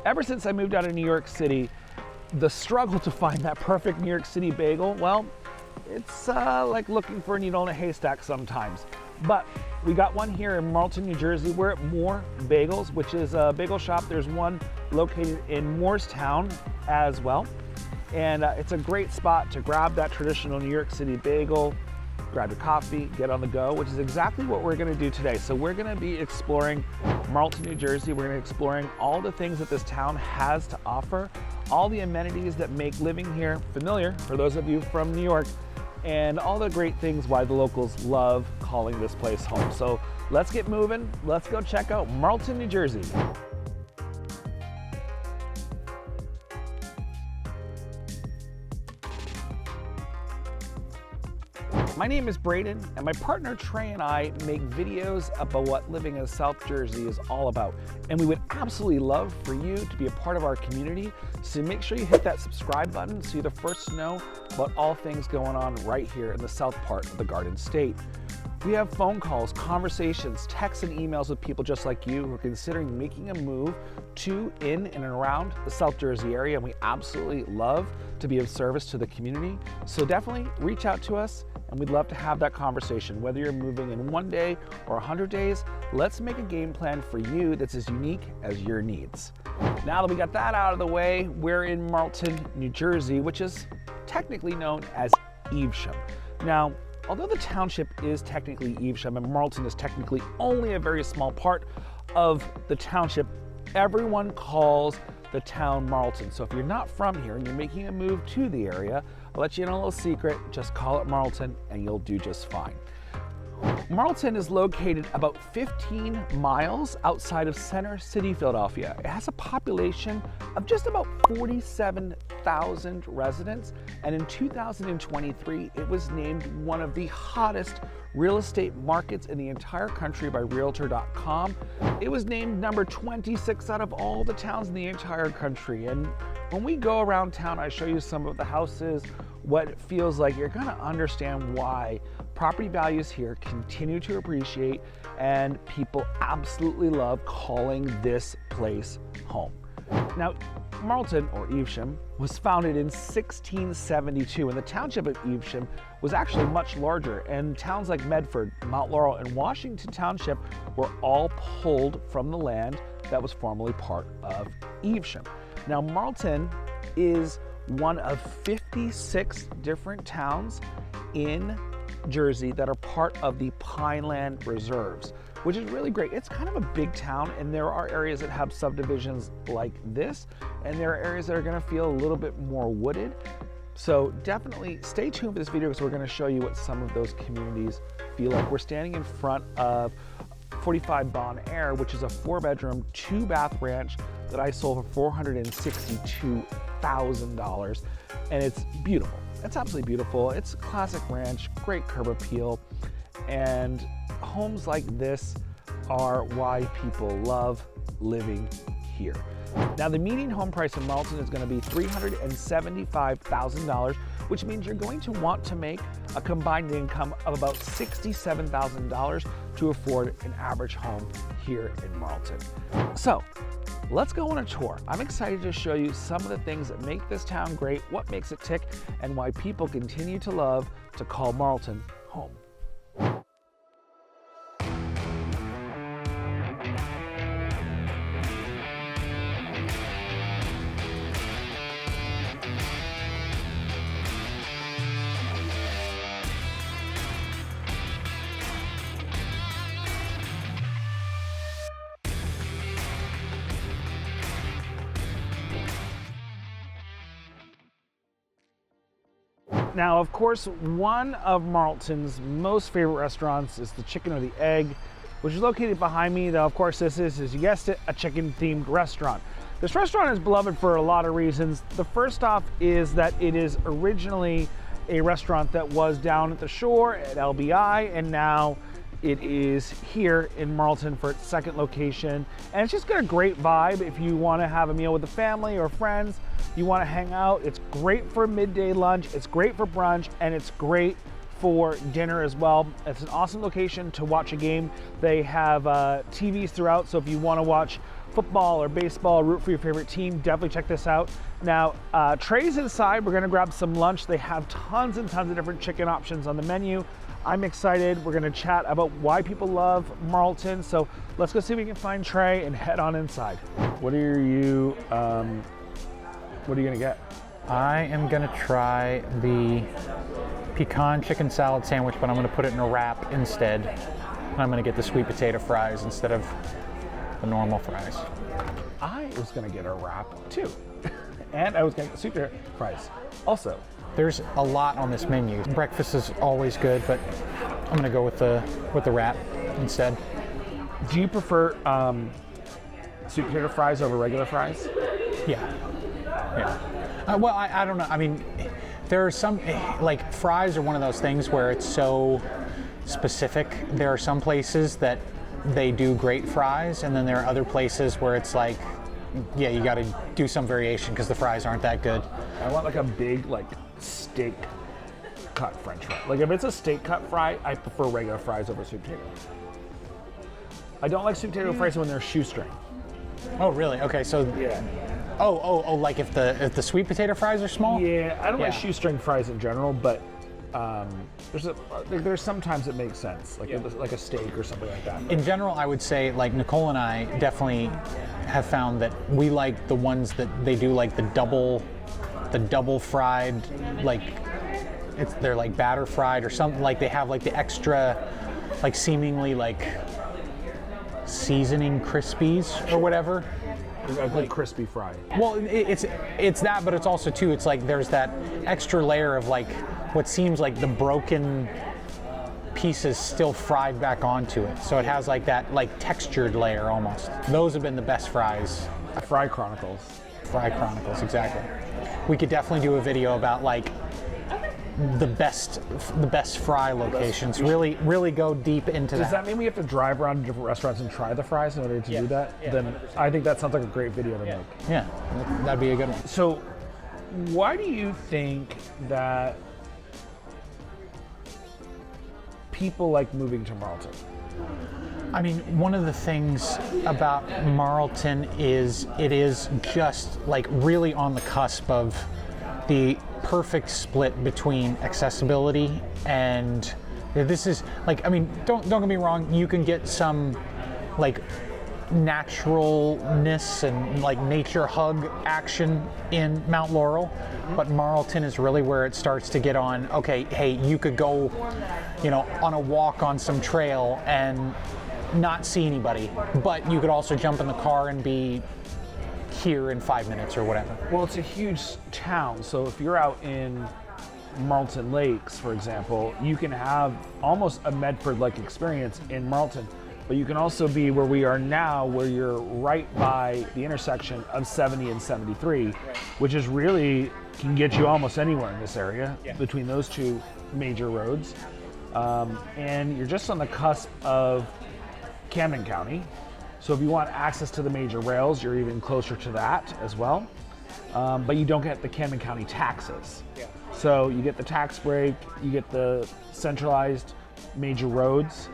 Ever since I moved out of New York City, the struggle to find that perfect New York City bagel, well, it's like looking for a needle in a haystack sometimes. But we got one here in Marlton, New Jersey. We're at Maurer Bagels, which is a bagel shop. There's one located in Moorestown as well. And it's a great spot to grab that traditional New York City bagel, grab your coffee, get on the go, which is exactly what we're gonna do today. So we're gonna be exploring Marlton, New Jersey. We're gonna be exploring all the things that this town has to offer, all the amenities that make living here familiar for those of you from New York, and all the great things why the locals love calling this place home. So let's get moving. Let's go check out Marlton, New Jersey. My name is Braden, and my partner Trey and I make videos about what living in South Jersey is all about. And we would absolutely love for you to be a part of our community. So make sure you hit that subscribe button so you're the first to know about all things going on right here in the south part of the Garden State. We have phone calls, conversations, texts, and emails with people just like you who are considering making a move to, in, and around the South Jersey area, and we absolutely love to be of service to the community. So definitely reach out to us, and we'd love to have that conversation. Whether you're moving in 1 day or 100 days, let's make a game plan for you that's as unique as your needs. Now that we got that out of the way, we're in Marlton, New Jersey, which is technically known as Evesham. Now, although the township is technically Evesham and Marlton is technically only a very small part of the township, everyone calls the town Marlton. So if you're not from here and you're making a move to the area, I'll let you in a little secret, just call it Marlton and you'll do just fine. Marlton is located about 15 miles outside of Center City, Philadelphia. It has a population of just about 47,000 residents, and in 2023, it was named one of the hottest real estate markets in the entire country by Realtor.com. It was named number 26 out of all the towns in the entire country. And when we go around town, I show you some of the houses, what it feels like, you're gonna understand why property values here continue to appreciate and people absolutely love calling this place home. Now, Marlton, or Evesham, was founded in 1672, and the township of Evesham was actually much larger, and towns like Medford, Mount Laurel, and Washington Township were all pulled from the land that was formerly part of Evesham. Now, Marlton is one of 56 different towns in Jersey that are part of the Pineland Reserves, which is really great. It's kind of a big town, and there are areas that have subdivisions like this, and there are areas that are gonna feel a little bit more wooded. So definitely stay tuned for this video because we're gonna show you what some of those communities feel like. We're standing in front of 45 Bon Air, which is a 4-bedroom, 2-bath ranch that I sold for $462,000, and it's beautiful. It's absolutely beautiful. It's a classic ranch, great curb appeal, and homes like this are why people love living here. Now, the median home price in Marlton is going to be $375,000, which means you're going to want to make a combined income of about $67,000 to afford an average home here in Marlton. So, let's go on a tour. I'm excited to show you some of the things that make this town great, what makes it tick, and why people continue to love to call Marlton home. Now, of course, one of Marlton's most favorite restaurants is the Chicken or the Egg, which is located behind me. Though, of course, this is, as you guessed it, a chicken-themed restaurant. This restaurant is beloved for a lot of reasons. The first off is that it is originally a restaurant that was down at the shore at LBI, and now it is here in Marlton for its second location. And it's just got a great vibe if you want to have a meal with the family or friends, you want to hang out. It's great for midday lunch, it's great for brunch, and it's great for dinner as well. It's an awesome location to watch a game. They have TVs throughout, so if you want to watch football or baseball, root for your favorite team, definitely check this out. Now, Trey's inside. We're gonna grab some lunch. They have tons and tons of different chicken options on the menu. I'm excited. We're gonna chat about why people love Marlton. So let's go see if we can find Trey and head on inside. What are you gonna get? I am gonna try the pecan chicken salad sandwich, but I'm gonna put it in a wrap instead. And I'm gonna get the sweet potato fries instead of the normal fries. I was gonna get a wrap too. And I was gonna get sweet potato fries also. There's a lot on this menu. Breakfast is always good, but I'm gonna go with the wrap instead. Do you prefer sweet potato fries over regular fries? Yeah. Well, I don't know. I mean, there are some, like fries are one of those things where it's so specific. There are some places that they do great fries, and then there are other places where it's like, yeah, you got to do some variation because the fries aren't that good. I want like a big like steak cut French fry. Like if it's a steak cut fry, I prefer regular fries over sweet potato. I don't like sweet potato fries when they're shoestring. Oh, really? Okay, so yeah. Oh, like if the sweet potato fries are small? Yeah, I don't like shoestring fries in general, but there's sometimes it makes sense, like like a steak or something like that. In general, I would say like Nicole and I definitely have found that we like the ones that they do like the double fried, like they're like batter fried or something, like they have like the extra like seemingly like seasoning crispies or whatever. A good crispy fry. Well, it's that, but it's also too, it's like there's that extra layer of like what seems like the broken pieces still fried back onto it. So it has like that like textured layer almost. Those have been the best fries. Fry Chronicles. Fry Chronicles, exactly. We could definitely do a video about like the best fry locations. Really go deep into that. Does that mean we have to drive around to different restaurants and try the fries in order to do that? Yeah, then 100%. I think that sounds like a great video to make. Yeah, that'd be a good one. So why do you think that people like moving to Marlton? I mean, one of the things about Marlton is it is just like really on the cusp of the perfect split between accessibility and this is like, I mean, don't get me wrong, you can get some like naturalness and like nature hug action in Mount Laurel, but Marlton is really where it starts to get on, okay, hey, you could go, you know, on a walk on some trail and not see anybody, but you could also jump in the car and be here in 5 minutes or whatever. Well, it's a huge town, so if you're out in Marlton Lakes, for example, you can have almost a Medford-like experience in Marlton, but you can also be where we are now, where you're right by the intersection of 70 and 73, which is really can get you almost anywhere in this area between those two major roads. And you're just on the cusp of Camden County. So if you want access to the major rails, you're even closer to that as well. But you don't get the Camden County taxes. So you get the tax break, you get the centralized major roads,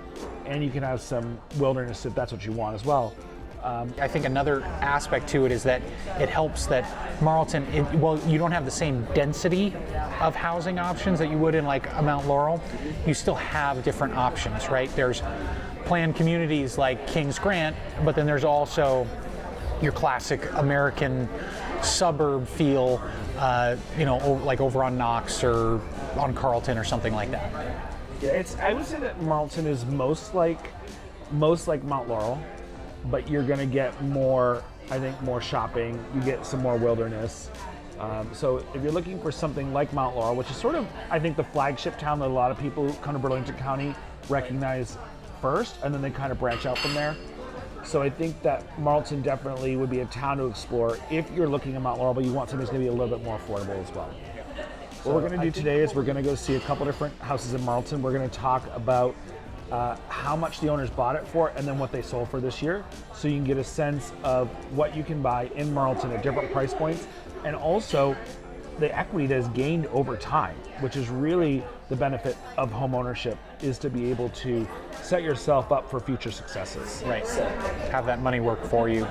and you can have some wilderness if that's what you want as well. I think another aspect to it is that it helps that Marlton, well, you don't have the same density of housing options that you would in like a Mount Laurel. You still have different options, right? There's planned communities like Kings Grant, but then there's also your classic American suburb feel, you know, like over on Knox or on Carlton or something like that. Yeah, I would say that Marlton is most like Mount Laurel, but you're going to get more, I think, more shopping. You get some more wilderness. So if you're looking for something like Mount Laurel, which is sort of, I think, the flagship town that a lot of people who come to Burlington County recognize first, and then they kind of branch out from there. So I think that Marlton definitely would be a town to explore if you're looking at Mount Laurel, but you want something that's going to be a little bit more affordable as well. What we're going to do today is we're going to go see a couple different houses in Marlton. We're going to talk about how much the owners bought it for and then what they sold for this year, so you can get a sense of what you can buy in Marlton at different price points, and also the equity that is gained over time, which is really the benefit of home ownership, is to be able to set yourself up for future successes. Right. Have that money work for you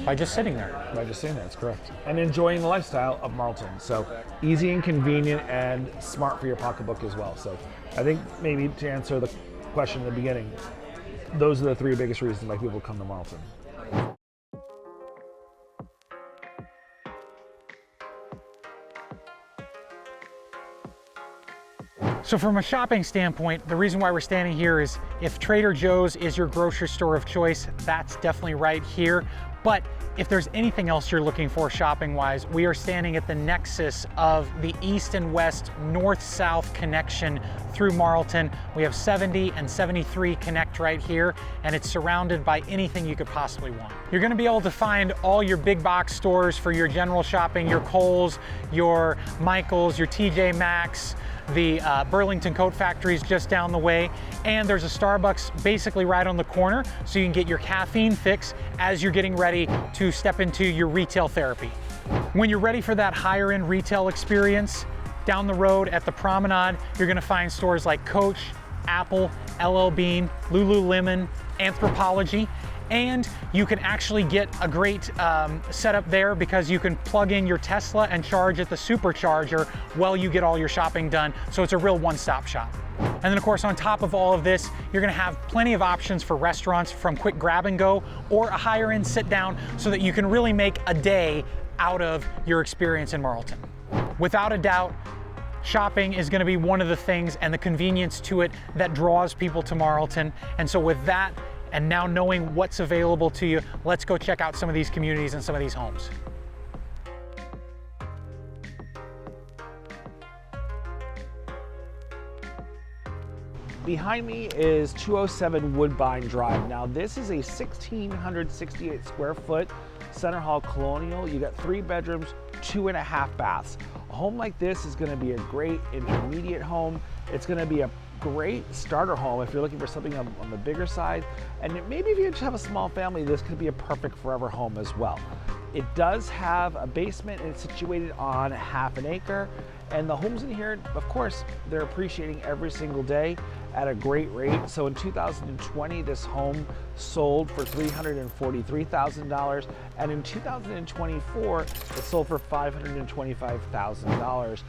by just sitting there. By just sitting there, that's correct. And enjoying the lifestyle of Marlton. So easy and convenient and smart for your pocketbook as well. So I think maybe to answer the question in the beginning, those are the three biggest reasons why people come to Marlton. So from a shopping standpoint, the reason why we're standing here is if Trader Joe's is your grocery store of choice, that's definitely right here. But if there's anything else you're looking for shopping-wise, we are standing at the nexus of the east and west, north-south connection through Marlton. We have 70 and 73 connect right here, and it's surrounded by anything you could possibly want. You're gonna be able to find all your big box stores for your general shopping, your Kohl's, your Michael's, your TJ Maxx, the Burlington Coat Factory is just down the way, and there's a Starbucks basically right on the corner, so you can get your caffeine fix as you're getting ready to step into your retail therapy. When you're ready for that higher end retail experience, down the road at the Promenade, you're gonna find stores like Coach, Apple, LL Bean, Lululemon, Anthropologie, and you can actually get a great setup there because you can plug in your Tesla and charge at the supercharger while you get all your shopping done. So it's a real one-stop shop. And then of course, on top of all of this, you're gonna have plenty of options for restaurants, from quick grab and go or a higher end sit down, so that you can really make a day out of your experience in Marlton. Without a doubt, shopping is gonna be one of the things, and the convenience to it, that draws people to Marlton. And so with that, and now knowing what's available to you, let's go check out some of these communities and some of these homes. Behind me is 207 Woodbine Drive. Now this is a 1,668 square foot center hall colonial. You got 3 bedrooms, 2.5 baths. A home like this is gonna be a great intermediate home. It's gonna be a great starter home if you're looking for something on the bigger side. And maybe if you just have a small family, this could be a perfect forever home as well. It does have a basement, and it's situated on half an acre. And the homes in here, of course, they're appreciating every single day at a great rate. So in 2020, this home sold for $343,000. And in 2024, it sold for $525,000.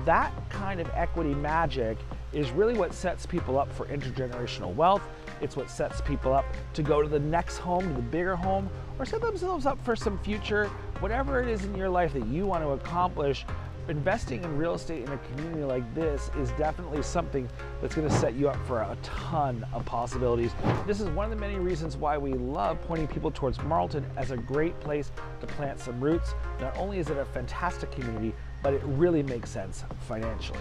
That kind of equity magic is really what sets people up for intergenerational wealth. It's what sets people up to go to the next home, to the bigger home, or set themselves up for some future, whatever it is in your life that you want to accomplish. Investing in real estate in a community like this is definitely something that's going to set you up for a ton of possibilities. This is one of the many reasons why we love pointing people towards Marlton as a great place to plant some roots. Not only is it a fantastic community, but it really makes sense financially.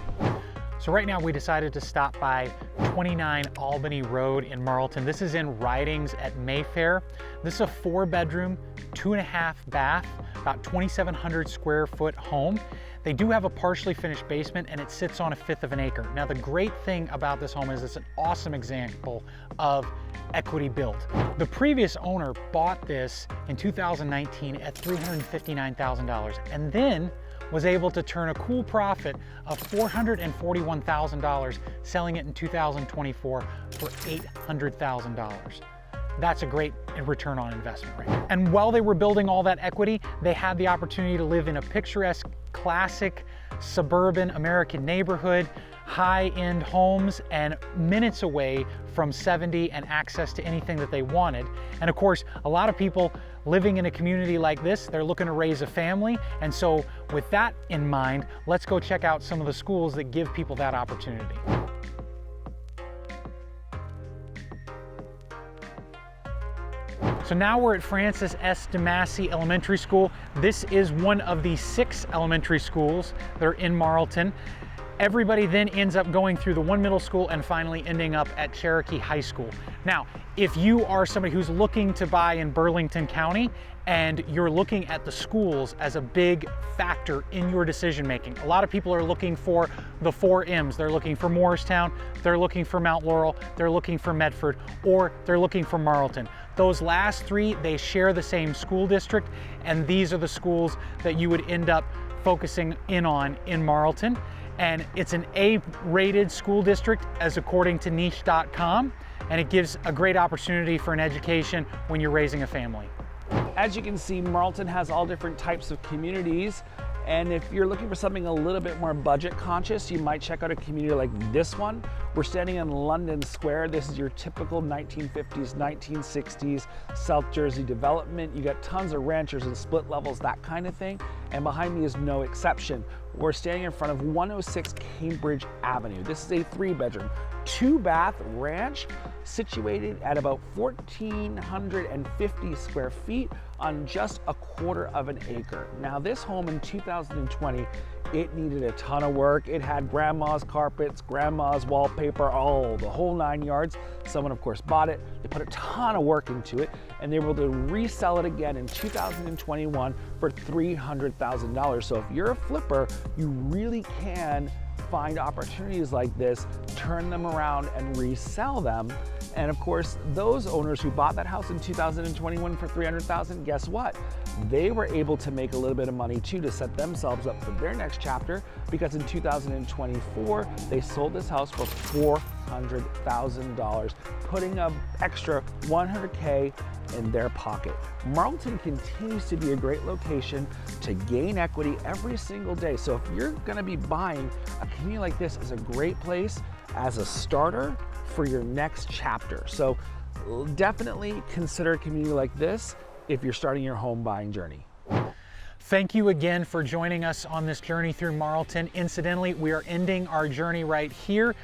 So right now we decided to stop by 29 Albany Road in Marlton. This is in Ridings at Mayfair. This is a 4-bedroom, 2.5 bath, about 2,700 square foot home. They do have a partially finished basement, and it sits on 1/5 of an acre. Now the great thing about this home is it's an awesome example of equity build. The previous owner bought this in 2019 at $359,000, and then was able to turn a cool profit of $441,000, selling it in 2024 for $800,000. That's a great return on investment right now. And while they were building all that equity, they had the opportunity to live in a picturesque, classic, suburban American neighborhood, high-end homes, and minutes away from 70 and access to anything that they wanted. And of course, a lot of people living in a community like this, they're looking to raise a family. And so with that in mind, let's go check out some of the schools that give people that opportunity. So now we're at Francis S. DeMassey Elementary School. This is one of the 6 elementary schools that are in Marlton. Everybody then ends up going through the one middle school and finally ending up at Cherokee High School. Now, if you are somebody who's looking to buy in Burlington County and you're looking at the schools as a big factor in your decision making, a lot of people are looking for the 4 M's. They're looking for Morristown, they're looking for Mount Laurel, they're looking for Medford, or they're looking for Marlton. Those last 3, they share the same school district, and these are the schools that you would end up focusing in on in Marlton. And it's an A-rated school district as according to niche.com, and it gives a great opportunity for an education when you're raising a family. As you can see, Marlton has all different types of communities. And if you're looking for something a little bit more budget conscious, you might check out a community like this one. We're standing in London Square. This is your typical 1950s, 1960s South Jersey development. You got tons of ranchers and split levels, that kind of thing. And behind me is no exception. We're standing in front of 106 Cambridge Avenue. This is a 3-bedroom, 2-bath ranch situated at about 1,450 square feet on just a quarter of an acre. Now this home in 2020, it needed a ton of work. It had grandma's carpets, grandma's wallpaper, the whole 9 yards. Someone of course bought it. They put a ton of work into it, and they were able to resell it again in 2021 for $300,000. So if you're a flipper, you really can find opportunities like this, turn them around and resell them. And of course, those owners who bought that house in 2021 for $300,000, guess what? They were able to make a little bit of money too to set themselves up for their next chapter, because in 2024, they sold this house for $400,000, putting an extra $100K in their pocket. Marlton continues to be a great location to gain equity every single day. So if you're gonna be buying a community like this, is a great place as a starter for your next chapter. So definitely consider a community like this if you're starting your home buying journey. Thank you again for joining us on this journey through Marlton. Incidentally, we are ending our journey right here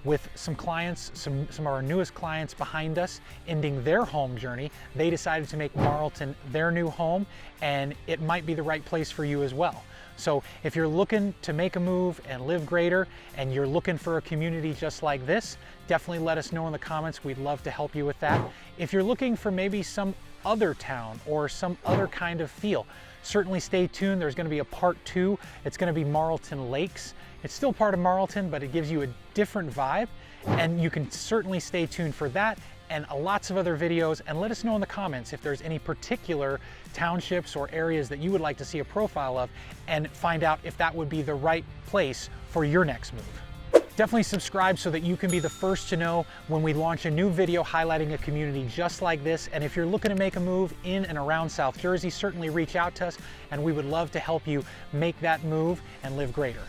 with some clients, some of our newest clients behind us, ending their home journey. They decided to make Marlton their new home, and it might be the right place for you as well. So if you're looking to make a move and live greater, and you're looking for a community just like this, definitely let us know in the comments. We'd love to help you with that. If you're looking for maybe some other town or some other kind of feel, certainly stay tuned. There's going to be a part 2. It's going to be Marlton Lakes. It's still part of Marlton, but it gives you a different vibe, and you can certainly stay tuned for that and lots of other videos. And let us know in the comments if there's any particular townships or areas that you would like to see a profile of, and find out if that would be the right place for your next move. Definitely subscribe so that you can be the first to know when we launch a new video highlighting a community just like this. And if you're looking to make a move in and around South Jersey, certainly reach out to us, and we would love to help you make that move and live greater.